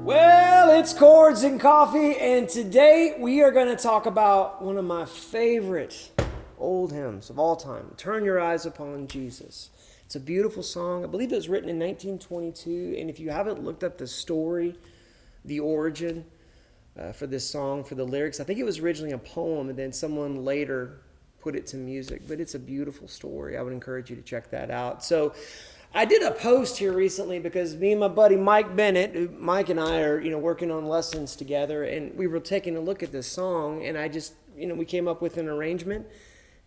Well, it's Chords and Coffee, and today we are going to talk about one of my favorite old hymns of all time, Turn Your Eyes Upon Jesus. It's a beautiful song. I believe it was written in 1922, and if you haven't looked up the story, the origin for this song, for the lyrics, I think it was originally a poem, and then someone later put it to music, but it's a beautiful story. I would encourage you to check that out. So I did a post here recently because me and my buddy Mike Bennett, Mike and I are, working on lessons together, and we were taking a look at this song, and I just, we came up with an arrangement,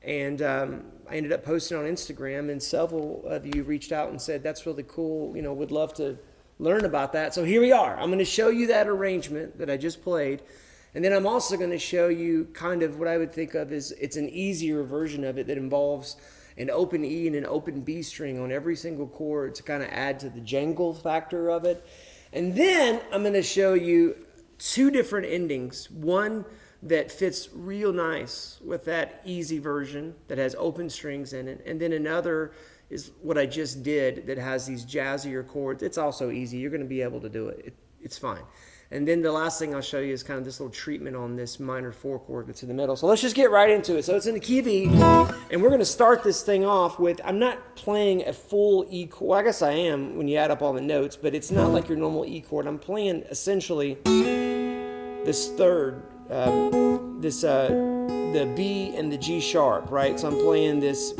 and I ended up posting on Instagram, and several of you reached out and said, that's really cool, would love to learn about that. So here we are. I'm going to show you that arrangement that I just played, and then I'm also going to show you kind of what I would think of as it's an easier version of it that involves an open E and an open B string on every single chord to kind of add to the jangle factor of it. And then I'm going to show you two different endings. One that fits real nice with that easy version that has open strings in it. And then another is what I just did that has these jazzier chords. It's also easy. You're going to be able to do it. It's fine. And then the last thing I'll show you is kind of this little treatment on this minor 4 chord that's in the middle. So let's just get right into it. So it's in the key of E, and we're going to start this thing off with, I'm not playing a full E chord. Well, I guess I am when you add up all the notes, but it's not like your normal E chord. I'm playing essentially this third, the B and the G sharp, right? So I'm playing this,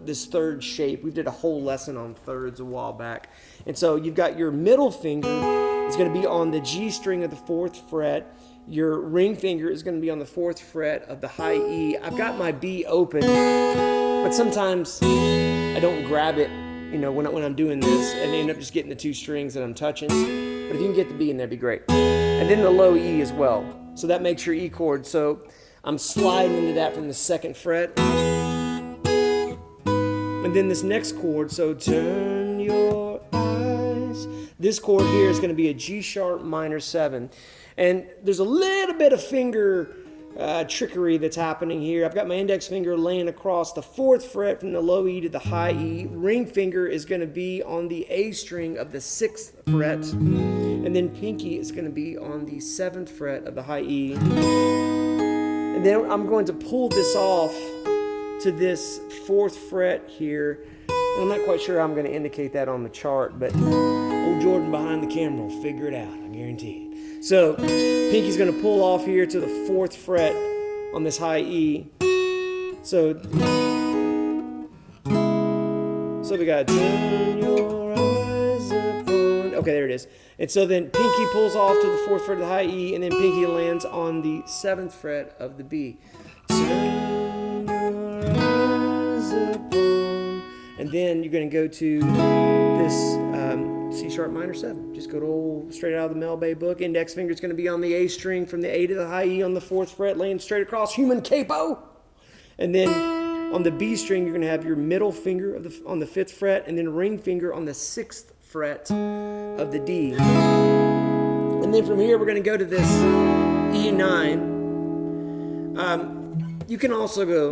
this third shape. We did a whole lesson on thirds a while back. And so you've got your middle finger is going to be on the G string of the 4th fret. Your ring finger is going to be on the 4th fret of the high E. I've got my B open, but sometimes I don't grab it, when I'm doing this, and I end up just getting the 2 strings that I'm touching. But if you can get the B in there, that'd be great. And then the low E as well. So that makes your E chord. So I'm sliding into that from the 2nd fret. And then this next chord, so turn your eyes. This chord here is going to be a G sharp minor 7. And there's a little bit of finger trickery that's happening here. I've got my index finger laying across the 4th fret from the low E to the high E. Ring finger is going to be on the A string of the 6th fret. And then pinky is going to be on the 7th fret of the high E. And then I'm going to pull this off to this 4th fret here. I'm not quite sure how I'm going to indicate that on the chart, but old Jordan behind the camera will figure it out, I guarantee it. So pinky's going to pull off here to the 4th fret on this high E. So we got turn your eyes upon. Okay, there it is. And so then pinky pulls off to the 4th fret of the high E, and then pinky lands on the 7th fret of the B. Turn your eyes upon. And then you're going to go to this C sharp minor 7. Just go to old straight out of the Mel Bay book. Index finger is going to be on the A string from the A to the high E on the 4th fret, laying straight across, human capo. And then on the B string, you're going to have your middle finger on the 5th fret, and then ring finger on the 6th fret of the D. And then from here, we're going to go to this E9. You can also go,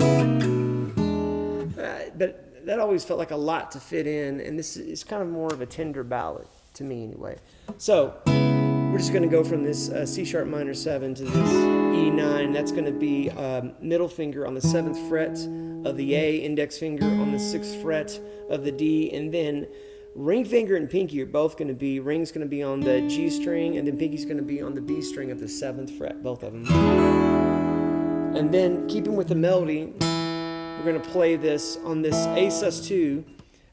but that always felt like a lot to fit in, and this is kind of more of a tender ballad to me anyway. So we're just going to go from this C sharp minor 7 to this E9. That's going to be middle finger on the 7th fret of the A, index finger on the 6th fret of the D, and then ring finger and pinky are both going to be, ring's going to be on the G string, and then pinky's going to be on the B string of the 7th fret, both of them. And then keeping with the melody, we're going to play this on this A sus2.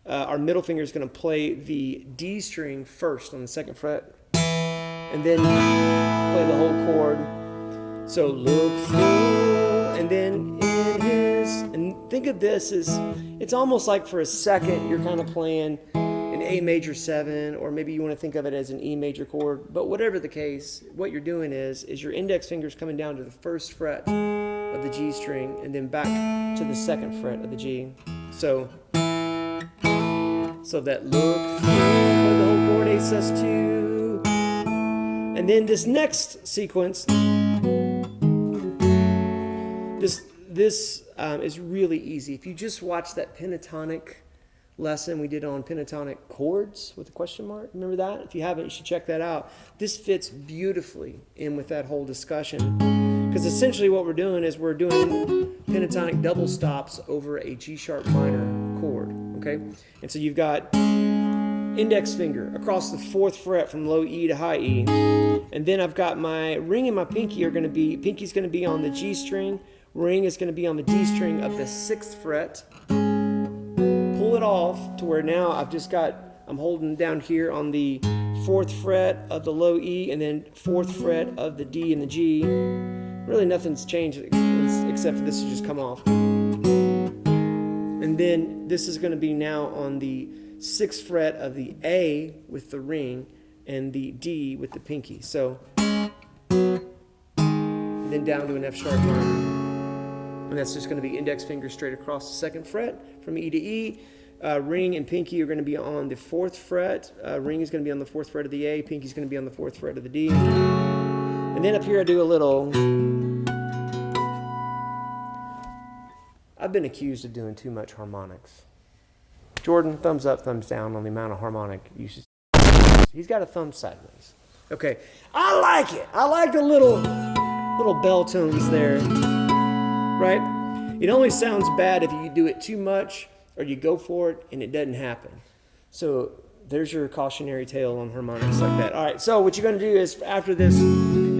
Our middle finger is going to play the D string first on the 2nd fret, and then play the whole chord. So look through, and then in his, and think of this as, it's almost like for a second you're kind of playing an A major 7, or maybe you want to think of it as an E major chord. But whatever the case, what you're doing is your index finger is coming down to the 1st fret of the G string, and then back to the 2nd fret of the G. So that look through the whole chord, A sus2. And then this next sequence, this is really easy. If you just watch that pentatonic lesson we did on pentatonic chords with a question mark. Remember that? If you haven't, you should check that out. This fits beautifully in with that whole discussion, because essentially what we're doing is we're doing pentatonic double stops over a G sharp minor chord, okay? And so you've got index finger across the 4th fret from low E to high E, and then I've got my ring and my pinky's going to be on the G string, ring is going to be on the D string of the 6th fret. Pull it off to where now I'm holding down here on the 4th fret of the low E and then 4th fret of the D and the G. Really nothing's changed except for this has just come off. And then this is going to be now on the 6th fret of the A with the ring and the D with the pinky. So, and then down to an F sharp minor. And that's just going to be index finger straight across the 2nd fret from E to E. Ring and pinky are going to be on the 4th fret. Ring is going to be on the 4th fret of the A. Pinky is going to be on the 4th fret of the D. And then up here I do a little... I've been accused of doing too much harmonics. Jordan, thumbs up, thumbs down on the amount of harmonic usage. He's got a thumb sideways. Okay, I like it. I like the little bell tones there, right? It only sounds bad if you do it too much or you go for it and it doesn't happen. So there's your cautionary tale on harmonics like that. All right, so what you're going to do is after this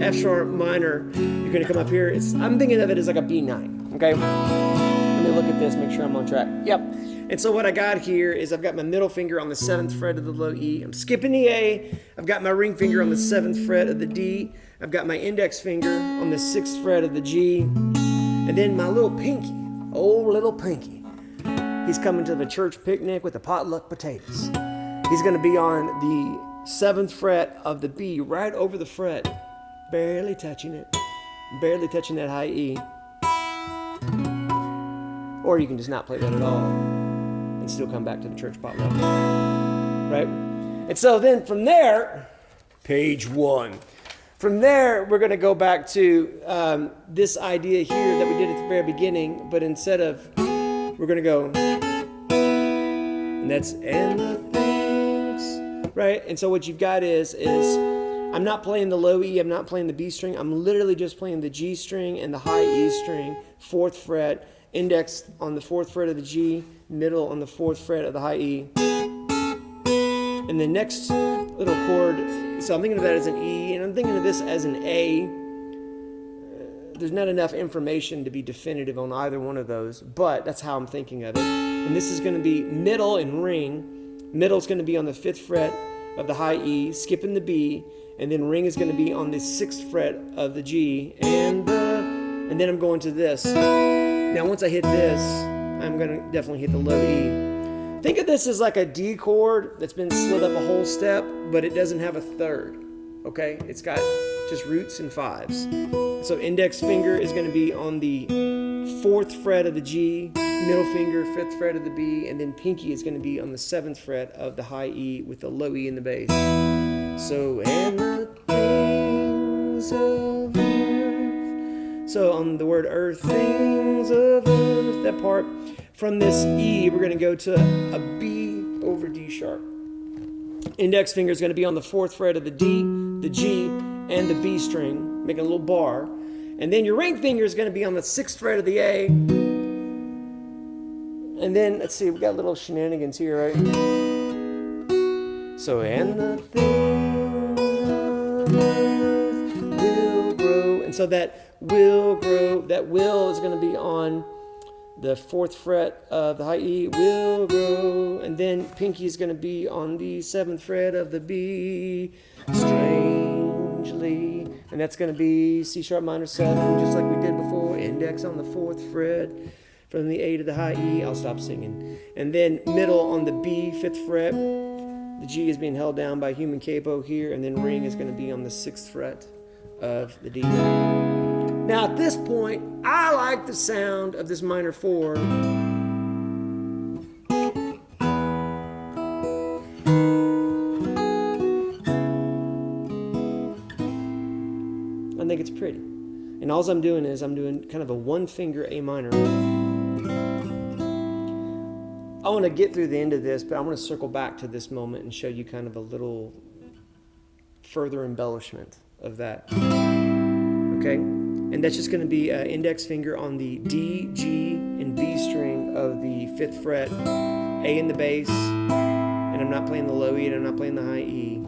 F sharp minor, you're going to come up here. I'm thinking of it as like a B9, okay? Let me look at this, make sure I'm on track. Yep. And so what I got here is I've got my middle finger on the 7th fret of the low E. I'm skipping the A. I've got my ring finger on the 7th fret of the D. I've got my index finger on the 6th fret of the G. And then my little pinky, old little pinky, he's coming to the church picnic with the potluck potatoes. He's going to be on the 7th fret of the B, right over the fret, barely touching it, barely touching that high E. Or you can just not play that at all and still come back to the church potluck, right? And so then from there, page 1. From there, we're going to go back to this idea here that we did at the very beginning, but instead of, we're going to go, and that's, and the things, right? And so what you've got is I'm not playing the low E, I'm not playing the B string, I'm literally just playing the G string and the high E string, 4th fret, index on the 4th fret of the G, middle on the 4th fret of the high E. And the next little chord, so I'm thinking of that as an E, and I'm thinking of this as an A. There's not enough information to be definitive on either one of those, but that's how I'm thinking of it. And this is going to be middle and ring. Middle's going to be on the 5th fret of the high E, skipping the B, and then ring is going to be on the 6th fret of the G, and then I'm going to this. Now, once I hit this, I'm going to definitely hit the low E. Think of this as like a D chord that's been slid up a whole step, but it doesn't have a third, okay? It's got just roots and 5s. So index finger is going to be on the 4th fret of the G, middle finger, 5th fret of the B, and then pinky is going to be on the 7th fret of the high E with the low E in the bass. So, and the things of earth. So on the word earth, things of earth, that part, from this E, we're going to go to a B over D sharp. Index finger is going to be on the 4th fret of the D, the G, and the B string, making a little bar. And then your ring finger is going to be on the 6th fret of the A. And then, let's see, we got little shenanigans here, right? So, and the things of earth will grow. And so that will grow, that will is going to be on the 4th fret of the high E, will grow. And then pinky is going to be on the 7th fret of the B, strangely. And that's going to be C sharp minor 7, just like we did before. Index on the 4th fret. From the A to the high E, I'll stop singing. And then middle on the B, 5th fret. The G is being held down by human capo here. And then ring is going to be on the 6th fret of the D. Now at this point, I like the sound of this minor 4. I think it's pretty. And all I'm doing is I'm doing kind of a one finger A minor. I want to get through the end of this, but I want to circle back to this moment and show you kind of a little further embellishment of that. Okay? And that's just going to be an index finger on the D, G, and B string of the 5th fret, A in the bass, and I'm not playing the low E and I'm not playing the high E.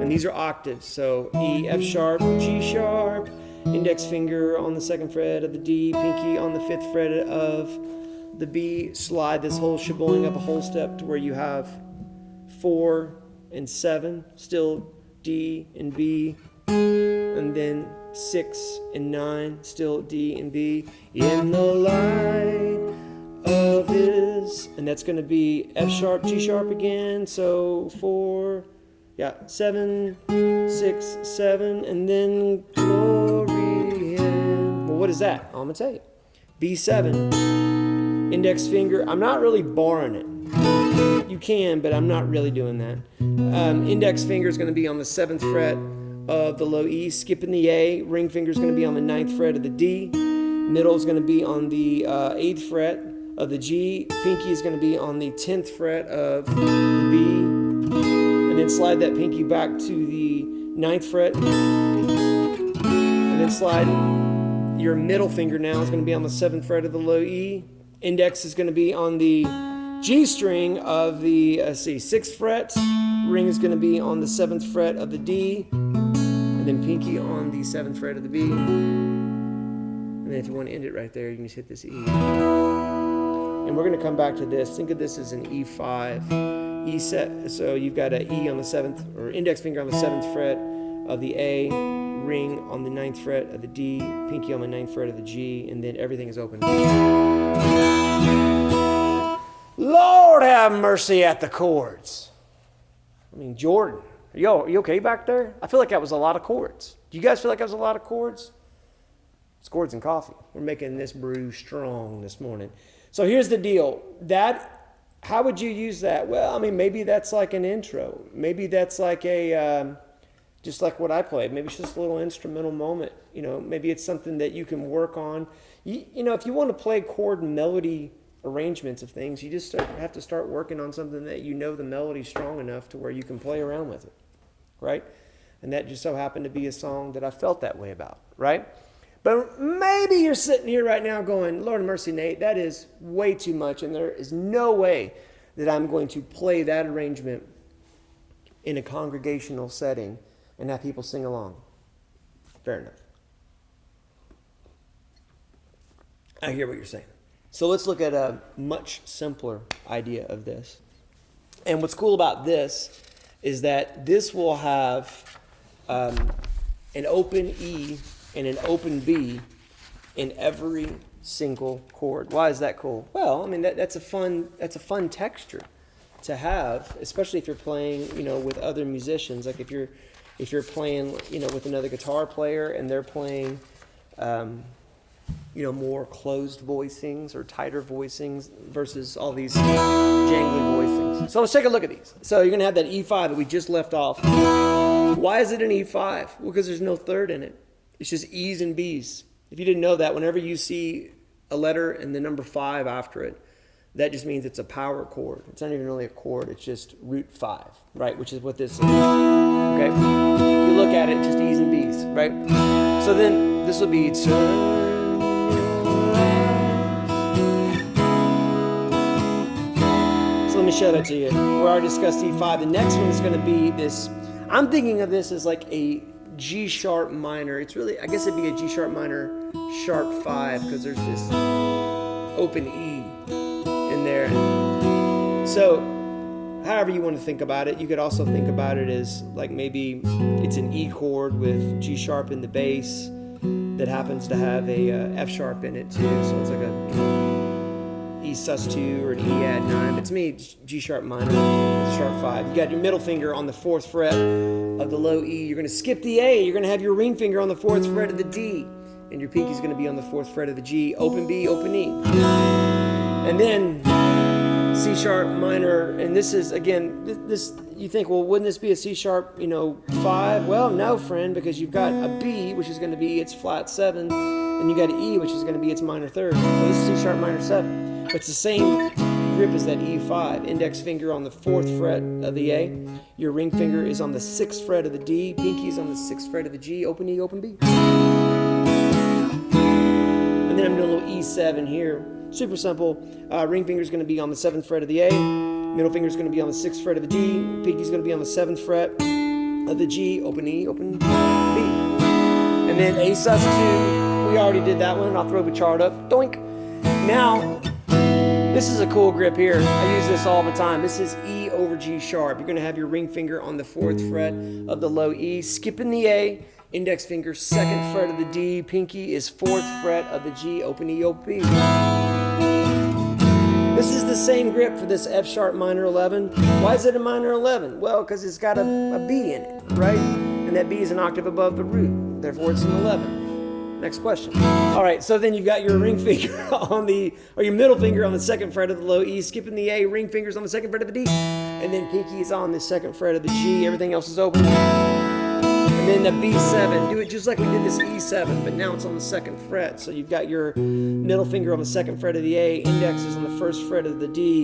And these are octaves, so E, F sharp, G sharp, index finger on the 2nd fret of the D, pinky on the 5th fret of the B, slide this whole sheboing up a whole step to where you have 4 and 7, still D and B, and then 6 and 9, still D and B, in the light of His, and that's going to be F sharp, G sharp again, so 4, 7, 6, 7, and then glory in, well, what is that? I'm going to tell you. B7, index finger, I'm not really barring it. You can, but I'm not really doing that. Index finger is going to be on the 7th fret of the low E, skipping the A. Ring finger is going to be on the 9th fret of the D. Middle is going to be on the 8th fret of the G. Pinky is going to be on the 10th fret of the B. And then slide that pinky back to the 9th fret. And then slide your middle finger now is going to be on the 7th fret of the low E. Index is going to be on the G string of the 6th fret. Ring is going to be on the 7th fret of the D, and then pinky on the 7th fret of the B. And then if you want to end it right there, you can just hit this E. And we're going to come back to this. Think of this as an E5. E set. So you've got an E on the 7th, or index finger on the 7th fret of the A, ring on the 9th fret of the D, pinky on the 9th fret of the G, and then everything is open. Lord have mercy at the chords. I mean, Jordan, are you okay back there? I feel like that was a lot of chords. Do you guys feel like that was a lot of chords? It's Chords and Coffee. We're making this brew strong this morning. So here's the deal. How would you use that? Well, I mean, maybe that's like an intro. Maybe that's like just like what I played. Maybe it's just a little instrumental moment. Maybe it's something that you can work on. If you want to play chord and melody arrangements of things, you just have to start working on something that the melody's strong enough to where you can play around with it, right? And that just so happened to be a song that I felt that way about, right? But maybe you're sitting here right now going, Lord have mercy, Nate, that is way too much, and there is no way that I'm going to play that arrangement in a congregational setting and have people sing along. Fair enough. I hear what you're saying. So let's look at a much simpler idea of this. And what's cool about this is that this will have an open E and an open B in every single chord. Why is that cool? Well, I mean that's a fun texture to have, especially if you're playing, with other musicians. Like if you're playing, with another guitar player and they're playing more closed voicings or tighter voicings versus all these jangly voicings. So let's take a look at these. So you're going to have that E5 that we just left off. Why is it an E5? Well, because there's no third in it. It's just E's and B's. If you didn't know that, whenever you see a letter and the number 5 after it, that just means it's a power chord. It's not even really a chord. It's just root 5, right? Which is what this is. Okay? If you look at it, just E's and B's, right? So then this will be... Let me show that to you. We already discussed E5. The next one is going to be this. I'm thinking of this as like a G sharp minor. It's really, I guess it'd be a G sharp minor sharp 5 because there's this open E in there. So, however you want to think about it, you could also think about it as like maybe it's an E chord with G sharp in the bass that happens to have a F sharp in it too. So it's like a E sus2 or an E add 9. But to me, it's G sharp minor, sharp 5. You got your middle finger on the 4th fret of the low E. You're going to skip the A. You're going to have your ring finger on the 4th fret of the D. And your pinky's going to be on the 4th fret of the G. Open B, open E. And then C sharp minor. And this is, again, this you think, well, wouldn't this be a C sharp, 5? Well, no, friend, because you've got a B, which is going to be its flat 7. And you got an E, which is going to be its minor 3rd. So this is C sharp minor 7. It's the same grip as that E5. Index finger on the 4th fret of the A. Your ring finger is on the 6th fret of the D. Pinky is on the 6th fret of the G. Open E, open B. And then I'm doing a little E7 here. Super simple. Ring finger is going to be on the 7th fret of the A. Middle finger is going to be on the 6th fret of the D. Pinky is going to be on the 7th fret of the G. Open E, open B. And then A sus2. We already did that one. I'll throw the chart up. Doink. Now, this is a cool grip here. I use this all the time. This is E over G sharp. You're going to have your ring finger on the 4th fret of the low E. Skipping the A. Index finger 2nd fret of the D. Pinky is 4th fret of the G. Open E, open B. This is the same grip for this F sharp minor 11. Why is it a minor 11? Well, because it's got a B in it, right? And that B is an octave above the root. Therefore, it's an 11. Next question. All right, so then you've got your ring finger or your middle finger on the 2nd fret of the low E, skipping the A, ring fingers on the 2nd fret of the D, and then pinky is on the 2nd fret of the G. Everything else is open. And then the B7. Do it just like we did this E7, but now it's on the 2nd fret. So you've got your middle finger on the 2nd fret of the A, index is on the 1st fret of the D,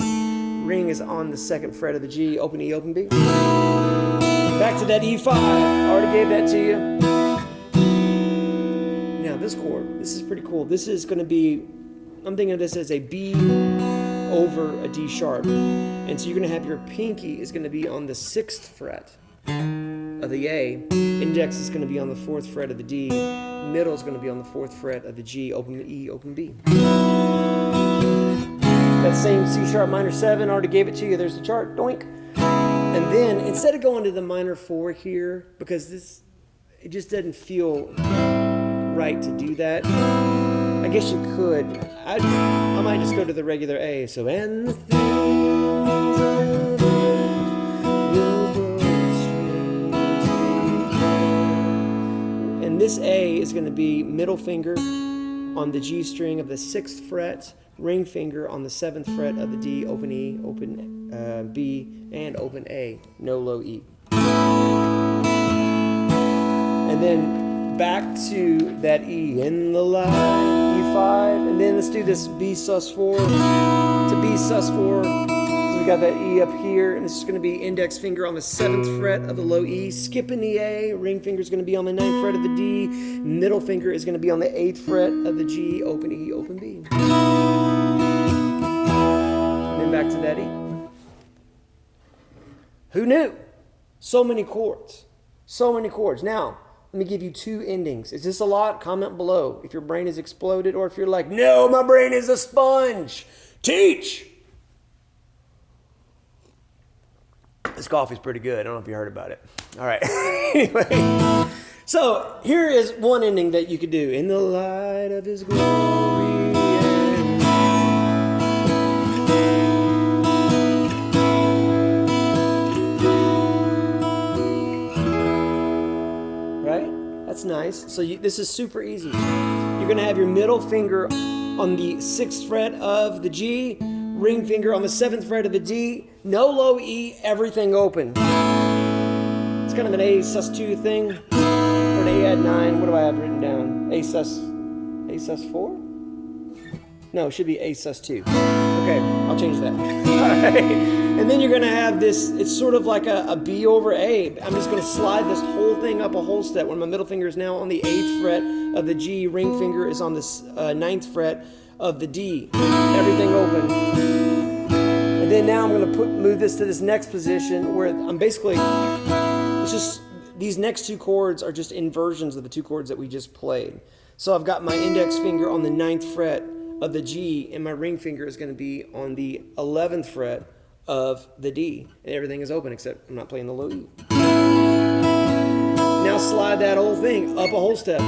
ring is on the 2nd fret of the G. Open E, open B. Back to that E5. Already gave that to you. This chord, this is pretty cool. This is going to be, I'm thinking of this as a B over a D sharp. And so you're going to have your pinky is going to be on the 6th fret of the A. Index is going to be on the 4th fret of the D. Middle is going to be on the 4th fret of the G. Open E, open B. That same C sharp minor 7, already gave it to you. There's the chart, doink. And then instead of going to the minor 4 here, because it just doesn't feel right to do that. I guess you could. I might just go to the regular A. So, and the things of earth will grow strangely. And this A is going to be middle finger on the G string of the 6th fret, ring finger on the 7th fret of the D, open E, open B, and open A. No low E. And then back to that E in the light, E5, and then let's do this B sus4 to B sus4. So we got that E up here, and this is going to be index finger on the 7th fret of the low E, skipping the A, ring finger is going to be on the 9th fret of the D, middle finger is going to be on the 8th fret of the G, open E, open B. And then back to that E. Who knew? So many chords. So many chords. Now, let me give you 2 endings. Is this a lot? Comment below if your brain is exploded or if you're like, no, my brain is a sponge. Teach! This coffee's pretty good. I don't know if you heard about it. All right. Anyway, so here is one ending that you could do. In the light of his glory. That's nice. So this is super easy. You're going to have your middle finger on the 6th fret of the G, ring finger on the 7th fret of the D, no low E, everything open. It's kind of an A sus2 thing, or an A add 9. What do I have written down? A sus4? No, it should be A sus2. Okay, I'll change that. All right. And then you're going to have this, it's sort of like a B over A. I'm just going to slide this whole thing up a whole step when my middle finger is now on the 8th fret of the G, ring finger is on the 9th fret of the D. Everything open. And then now I'm going to move this to this next position where I'm basically, it's just, these next 2 chords are just inversions of the 2 chords that we just played. So I've got my index finger on the 9th fret of the G, and my ring finger is going to be on the 11th fret of the D. And everything is open except I'm not playing the low E. Now slide that whole thing up a whole step.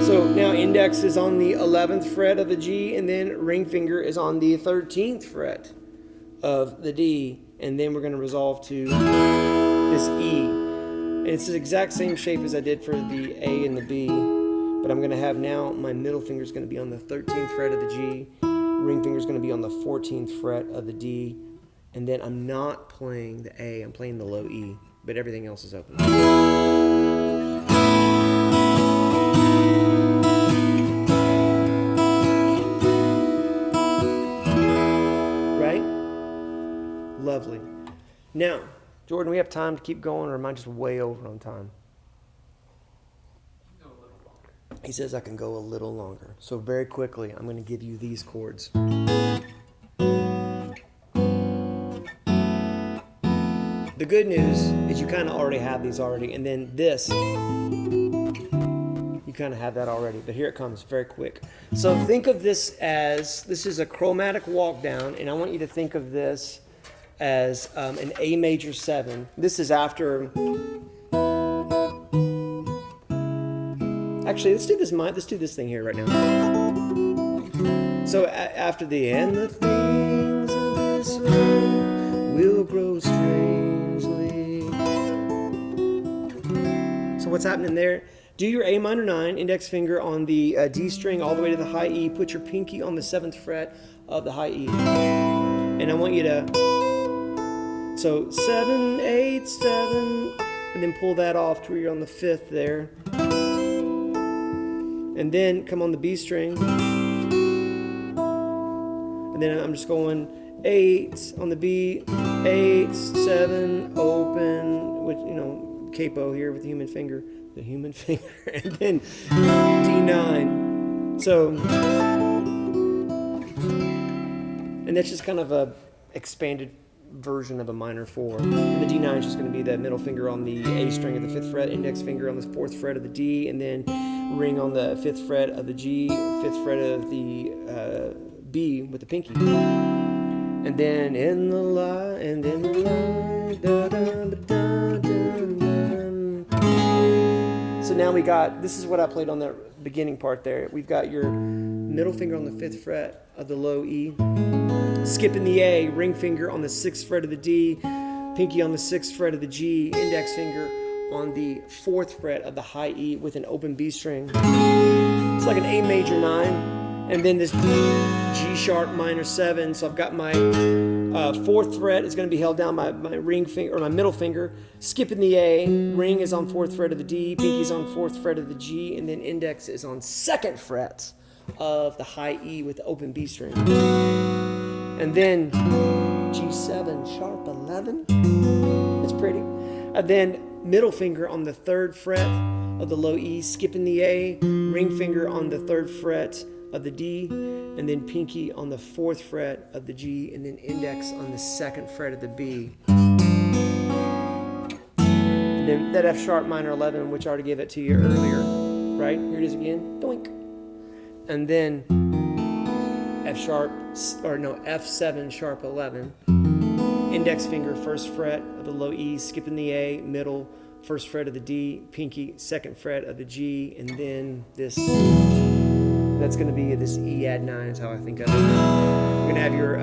So now index is on the 11th fret of the G, and then ring finger is on the 13th fret of the D, and then we're going to resolve to this E. And it's the exact same shape as I did for the A and the B, but I'm going to have now my middle finger is going to be on the 13th fret of the G, ring finger is going to be on the 14th fret of the D, and then I'm not playing the A, I'm playing the low E, but everything else is open. lovely. Now, Jordan, we have time to keep going, or am I just way over on time? Go a little longer. He says I can go a little longer. So very quickly, I'm going to give you these chords. The good news is you kind of already have these already, and then this, you kind of have that already, but here it comes very quick. So think of this as, this is a chromatic walkdown, and I want you to think of this as an A major 7. This is after, actually let's do this thing here right now. So after the and the things of this world will grow strangely. So what's happening there? Do your A minor 9, index finger on the D string all the way to the high E. Put your pinky on the 7th fret of the high E. And I want you to, so 7, 8, 7, and then pull that off to where you're on the 5th there. And then come on the B string. And then I'm just going 8 on the B, 8, 7, open, with, capo here with the human finger, and then D9. So, and that's just kind of a expanded version of a minor 4. And the D9 is just going to be the middle finger on the A string of the 5th fret, index finger on the 4th fret of the D, and then ring on the 5th fret of the G, 5th fret of the B with the pinky. And then in the light, and in the light, da da da da da. So now we got, this is what I played on that beginning part there. We've got your middle finger on the 5th fret of the low E, skipping the A, ring finger on the 6th fret of the D, pinky on the 6th fret of the G, index finger on the 4th fret of the high E with an open B string. It's like an A major 9. And then this G sharp minor 7. So I've got my 4th fret is going to be held down by my ring finger, or my middle finger. Skipping the A, ring is on 4th fret of the D, pinky's on 4th fret of the G, and then index is on 2nd fret of the high E with the open B string. And then G7 sharp 11. It's pretty. And then middle finger on the 3rd fret of the low E, skipping the A, ring finger on the 3rd fret of the D, and then pinky on the 4th fret of the G, and then index on the 2nd fret of the B. And then that F sharp minor 11, which I already gave it to you earlier, right? Here it is again, doink. And then F7 sharp 11, index finger 1st fret of the low E, skipping the A, middle 1st fret of the D, pinky 2nd fret of the G, and then this. That's going to be this E add 9 is how I think of it. You're going to have your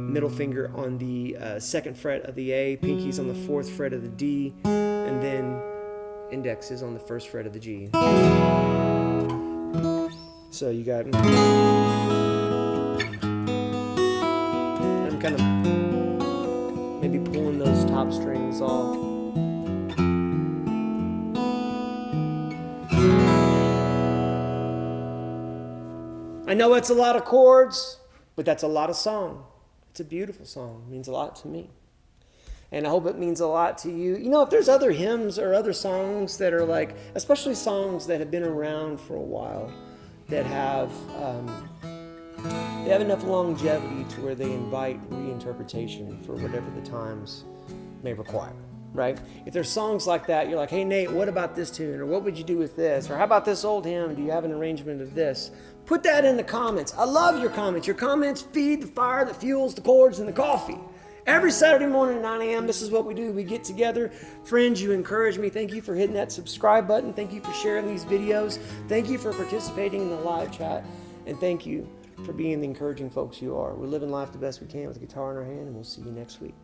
middle finger on the 2nd fret of the A, pinkies on the 4th fret of the D, and then index is on the 1st fret of the G. So you got, I'm kind of maybe pulling those top strings off. I know it's a lot of chords, but that's a lot of song. It's a beautiful song. It means a lot to me. And I hope it means a lot to you. If there's other hymns or other songs that are like, especially songs that have been around for a while, that have enough longevity to where they invite reinterpretation for whatever the times may require. Right? If there's songs like that, you're like, hey, Nate, what about this tune? Or what would you do with this? Or how about this old hymn? Do you have an arrangement of this? Put that in the comments. I love your comments. Your comments feed the fire that fuels the chords and the coffee. Every Saturday morning at 9 a.m., this is what we do. We get together. Friends, you encourage me. Thank you for hitting that subscribe button. Thank you for sharing these videos. Thank you for participating in the live chat. And thank you for being the encouraging folks you are. We're living life the best we can with a guitar in our hand, and we'll see you next week.